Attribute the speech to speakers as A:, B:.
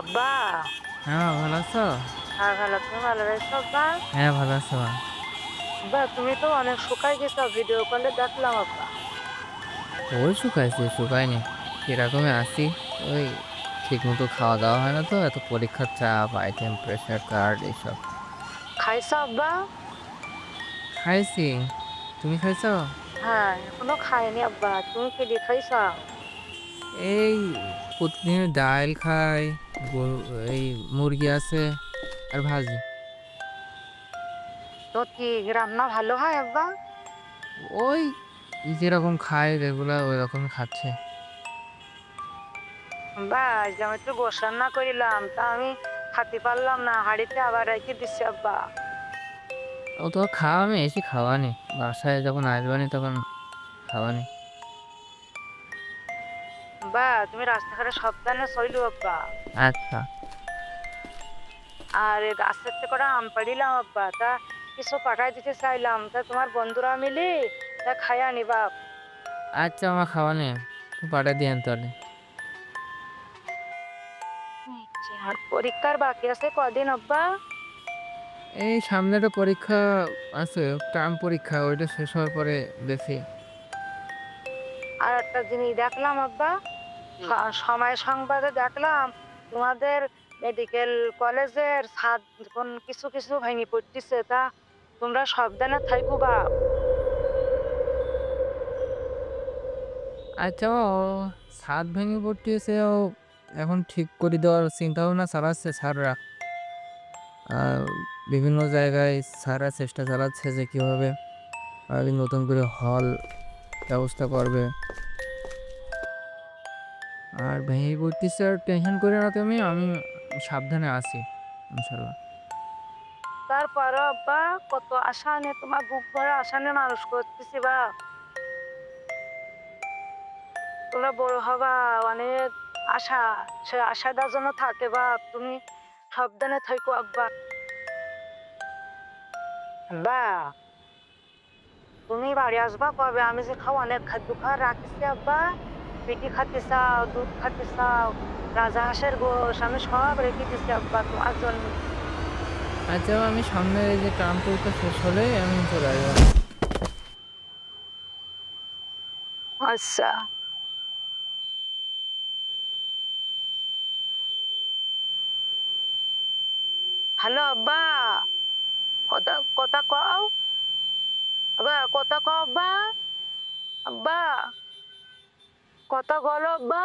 A: আব্বা।
B: হ্যাঁ, ভালো আছো?
A: হ্যাঁ, ভালো। তুমি ভালো রয়েছো আব্বা?
B: হ্যাঁ, ভালো আছো।
A: আব্বা তুমি তো অনেক শুকায় গেছো, ভিডিও কলে দেখলাম আব্বা।
B: ওই শুকাইছি, শুকায়নি। এরকমই আছি। ওই ঠিকমতো খাওয়া-দাওয়া হয় না তো, এত পরীক্ষার চাপ, হাই টেম্পারেচার, কার্ড এইসব।
A: খাইছো আব্বা?
B: খাইছি। তুমি খাইছো?
A: হ্যাঁ, এখনো খাইনি আব্বা। তুমি কি দিয়ে খাইছো?
B: এই প্রতিদিন ডাইল খাই, গরু এই মুরগি আছে আর ভাজি।
A: তো কি রান্না ভালো হয় আব্বা?
B: ওই যেরকম খাই রেগুলার ওই রকমই খাচ্ছে।
A: আব্বা আজ আমি একটু গোশ রান্না করিলাম, তা আমি খাতে পারলাম না, হাঁড়িতে আবার রেখে দিচ্ছি আব্বা।
B: ও তো খাওয়ামি, এসে খাওয়ানি। বাসায় যখন আসবানি তখন খাওয়ানি।
A: আব্বা তুমি রাস্তাঘাটে সাবধানে চইলো আব্বা।
B: আচ্ছা,
A: আর এ গাছের থেকে করে আম পাড়িলাম আব্বা, তা কিছু পাঠাই দিতে চাইলাম, তা তোমার বন্ধুরা মিলি তা খাইয়া নিবা।
B: আচ্ছা আমার খাওয়ানি। তুমি পাঠায় দিয়েন তাহলে।
A: আচ্ছা, আর পরীক্ষার বাকি আছে কদিন আব্বা?
B: এই সামনে একটা পরীক্ষা আছে, টার্ম পরীক্ষা। ওইটা শেষ হওয়ার পরে দেখি।
A: আর একটা জিনিস দেখলাম আব্বা, সময় সংবাদে দেখলাম তোমাদের মেডিকেল কলেজের ছাদ কোন কিছু কিছু ভেঙে পড়তেছে, তা তোমরা সাবধানে থাইকো বাপ।
B: আচ্ছা ও ছাদ ভেঙে পড়তেছে, ও এখন ঠিক করে দেওয়ার চিন্তা ভাবনা চালাচ্ছে স্যাররা। আহ, বিভিন্ন জায়গায় স্যাররা চেষ্টা চালাচ্ছে যে কিভাবে নতুন করে হল ব্যবস্থা করবে। আর ভেঙে পড়তেছে, আর টেনশন করে না তুমি, আমি সাবধানে আছি ইনশাল্লাহ।
A: তারপর আব্বা কত আশা নিয়ে তোমার বুক ভরা আশা নিয়ে মানুষ করতেছি বা, তোমরা বড় হবা, অনেক আশা, সে আশাটার জন্য থাকে বাপ। তুমি সাবধানে থাইকো আব্বা। আব্বা তুমি বাড়ি আসবা কবে? আমি যে খাও অনেক খাদ্য খাওয়ার রাখিছি আব্বা। পিঠি খাতে চাও, দুধ খাতে চাও, রাজা হাঁসের গোশ আমি সব রেখে দিছি আব্বা তোমার জন্য।
B: আচ্ছা আমি সামনে এই যে টার্ম পরীক্ষা শেষ হলে আমি চলে আসবো।
A: আচ্ছা। হ্যালো আব্বা, কথা কথা কও আব্বা, কথা কও আব্বা। আব্বা কথা বলো আব্বা।